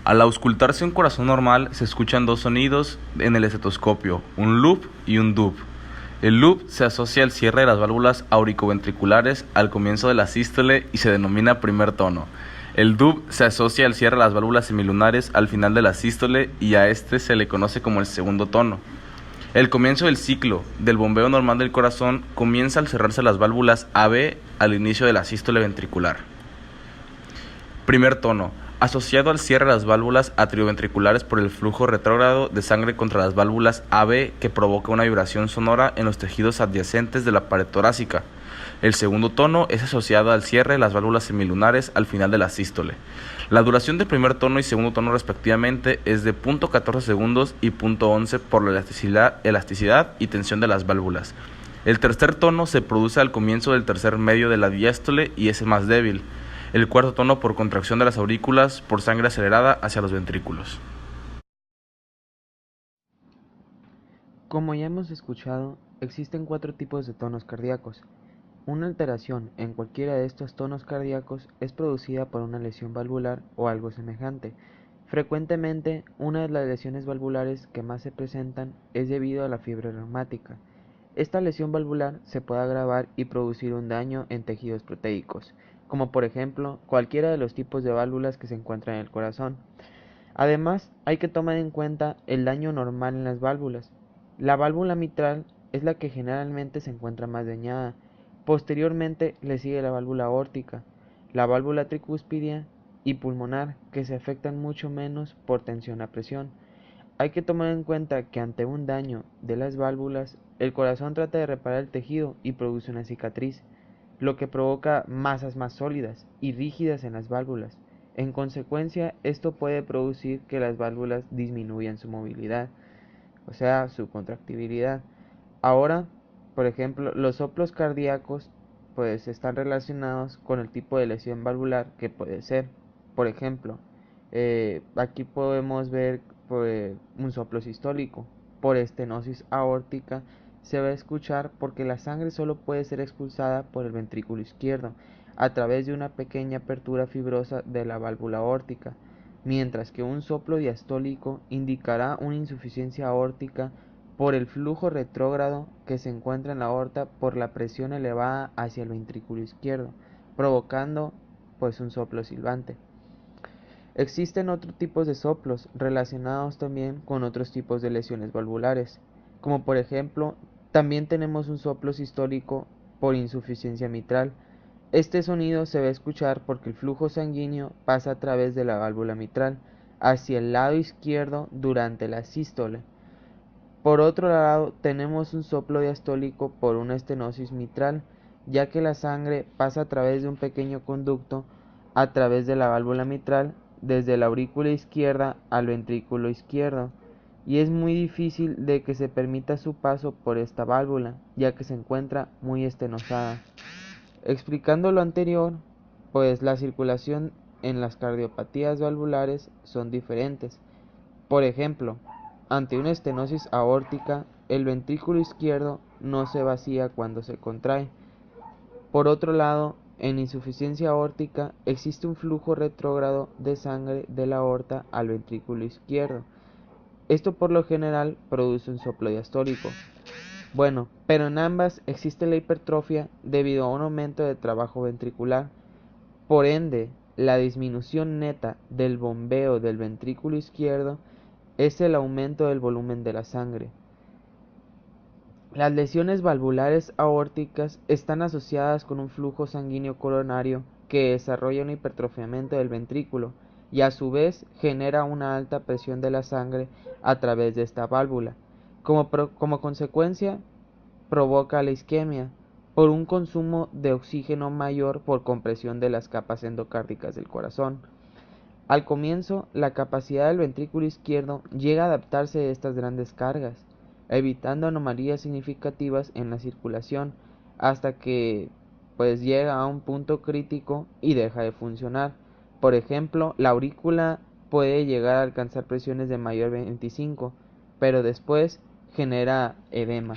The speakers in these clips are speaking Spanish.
Al auscultarse un corazón normal, se escuchan dos sonidos en el estetoscopio, un loop y un dub. El loop se asocia al cierre de las válvulas auriculoventriculares al comienzo de la sístole y se denomina primer tono. El dub se asocia al cierre de las válvulas semilunares al final de la sístole y a este se le conoce como el segundo tono. El comienzo del ciclo del bombeo normal del corazón comienza al cerrarse las válvulas AB al inicio de la sístole ventricular. Primer tono, asociado al cierre de las válvulas atrioventriculares por el flujo retrógrado de sangre contra las válvulas AB que provoca una vibración sonora en los tejidos adyacentes de la pared torácica. El segundo tono es asociado al cierre de las válvulas semilunares al final de la sístole. La duración del primer tono y segundo tono respectivamente es de 0.14 segundos y 0.11 por la elasticidad y tensión de las válvulas. El tercer tono se produce al comienzo del tercer medio de la diástole y es el más débil. El cuarto tono por contracción de las aurículas por sangre acelerada hacia los ventrículos. Como ya hemos escuchado, existen 4 tipos de tonos cardíacos. Una alteración en cualquiera de estos tonos cardíacos es producida por una lesión valvular o algo semejante. Frecuentemente, una de las lesiones valvulares que más se presentan es debido a la fiebre reumática. Esta lesión valvular se puede agravar y producir un daño en tejidos proteicos, como por ejemplo cualquiera de los tipos de válvulas que se encuentran en el corazón. Además, hay que tomar en cuenta el daño normal en las válvulas. La válvula mitral es la que generalmente se encuentra más dañada. Posteriormente le sigue la válvula aórtica, la válvula tricúspide y pulmonar, que se afectan mucho menos por tensión a presión. Hay que tomar en cuenta que ante un daño de las válvulas, el corazón trata de reparar el tejido y produce una cicatriz, lo que provoca masas más sólidas y rígidas en las válvulas. En consecuencia, esto puede producir que las válvulas disminuyan su movilidad, o sea, su contractibilidad. Ahora, por ejemplo, los soplos cardíacos pues están relacionados con el tipo de lesión valvular que puede ser. Por ejemplo, aquí podemos ver un soplo sistólico. Por estenosis aórtica se va a escuchar porque la sangre solo puede ser expulsada por el ventrículo izquierdo a través de una pequeña apertura fibrosa de la válvula aórtica, mientras que un soplo diastólico indicará una insuficiencia aórtica por el flujo retrógrado que se encuentra en la aorta por la presión elevada hacia el ventrículo izquierdo, provocando pues un soplo silbante. Existen otros tipos de soplos relacionados también con otros tipos de lesiones valvulares, como por ejemplo, también tenemos un soplo sistólico por insuficiencia mitral. Este sonido se va a escuchar porque el flujo sanguíneo pasa a través de la válvula mitral hacia el lado izquierdo durante la sístole. Por otro lado, tenemos un soplo diastólico por una estenosis mitral, ya que la sangre pasa a través de un pequeño conducto a través de la válvula mitral desde la aurícula izquierda al ventrículo izquierdo, y es muy difícil de que se permita su paso por esta válvula, ya que se encuentra muy estenosada. Explicando lo anterior, pues la circulación en las cardiopatías valvulares son diferentes. Por ejemplo, ante una estenosis aórtica, el ventrículo izquierdo no se vacía cuando se contrae. Por otro lado, en insuficiencia aórtica existe un flujo retrógrado de sangre de la aorta al ventrículo izquierdo. Esto por lo general produce un soplo diastólico. Bueno, pero en ambas existe la hipertrofia debido a un aumento de trabajo ventricular. Por ende, la disminución neta del bombeo del ventrículo izquierdo es el aumento del volumen de la sangre. Las lesiones valvulares aórticas están asociadas con un flujo sanguíneo coronario que desarrolla un hipertrofiamiento del ventrículo y a su vez genera una alta presión de la sangre a través de esta válvula. Como consecuencia, provoca la isquemia por un consumo de oxígeno mayor por compresión de las capas endocárdicas del corazón. Al comienzo, la capacidad del ventrículo izquierdo llega a adaptarse a estas grandes cargas, evitando anomalías significativas en la circulación hasta que pues llega a un punto crítico y deja de funcionar. Por ejemplo, la aurícula puede llegar a alcanzar presiones de mayor 25, pero después genera edema.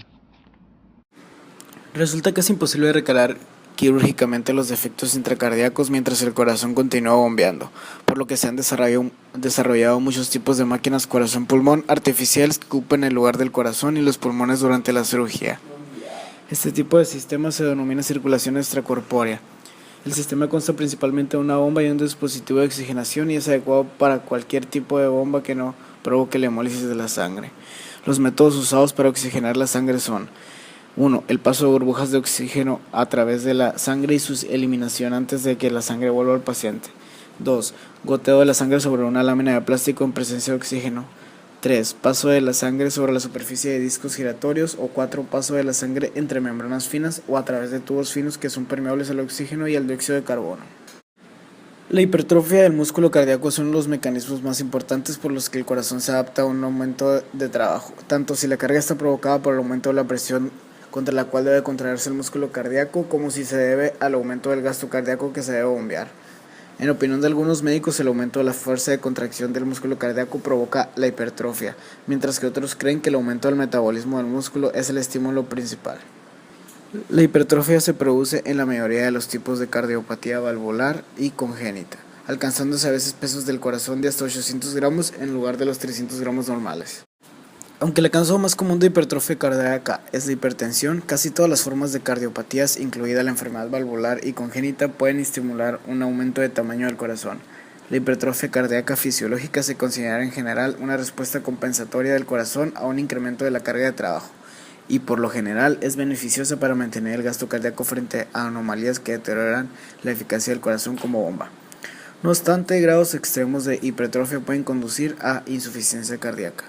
Resulta que es imposible recrear quirúrgicamente los defectos intracardíacos mientras el corazón continúa bombeando, por lo que se han desarrollado muchos tipos de máquinas corazón-pulmón artificiales que ocupan el lugar del corazón y los pulmones durante la cirugía. Este tipo de sistema se denomina circulación extracorpórea. El sistema consta principalmente de una bomba y un dispositivo de oxigenación y es adecuado para cualquier tipo de bomba que no provoque la hemólisis de la sangre. Los métodos usados para oxigenar la sangre son: 1. El paso de burbujas de oxígeno a través de la sangre y su eliminación antes de que la sangre vuelva al paciente. 2. Goteo de la sangre sobre una lámina de plástico en presencia de oxígeno. 3. Paso de la sangre sobre la superficie de discos giratorios. O 4. Paso de la sangre entre membranas finas o a través de tubos finos que son permeables al oxígeno y al dióxido de carbono. La hipertrofia del músculo cardíaco es uno de los mecanismos más importantes por los que el corazón se adapta a un aumento de trabajo, tanto si la carga está provocada por el aumento de la presión contra la cual debe contraerse el músculo cardíaco, como si se debe al aumento del gasto cardíaco que se debe bombear. En opinión de algunos médicos, el aumento de la fuerza de contracción del músculo cardíaco provoca la hipertrofia, mientras que otros creen que el aumento del metabolismo del músculo es el estímulo principal. La hipertrofia se produce en la mayoría de los tipos de cardiopatía valvular y congénita, alcanzándose a veces pesos del corazón de hasta 800 gramos en lugar de los 300 gramos normales. Aunque la causa más común de hipertrofia cardíaca es la hipertensión, casi todas las formas de cardiopatías, incluida la enfermedad valvular y congénita, pueden estimular un aumento de tamaño del corazón. La hipertrofia cardíaca fisiológica se considera en general una respuesta compensatoria del corazón a un incremento de la carga de trabajo, y por lo general es beneficiosa para mantener el gasto cardíaco frente a anomalías que deterioran la eficacia del corazón como bomba. No obstante, grados extremos de hipertrofia pueden conducir a insuficiencia cardíaca.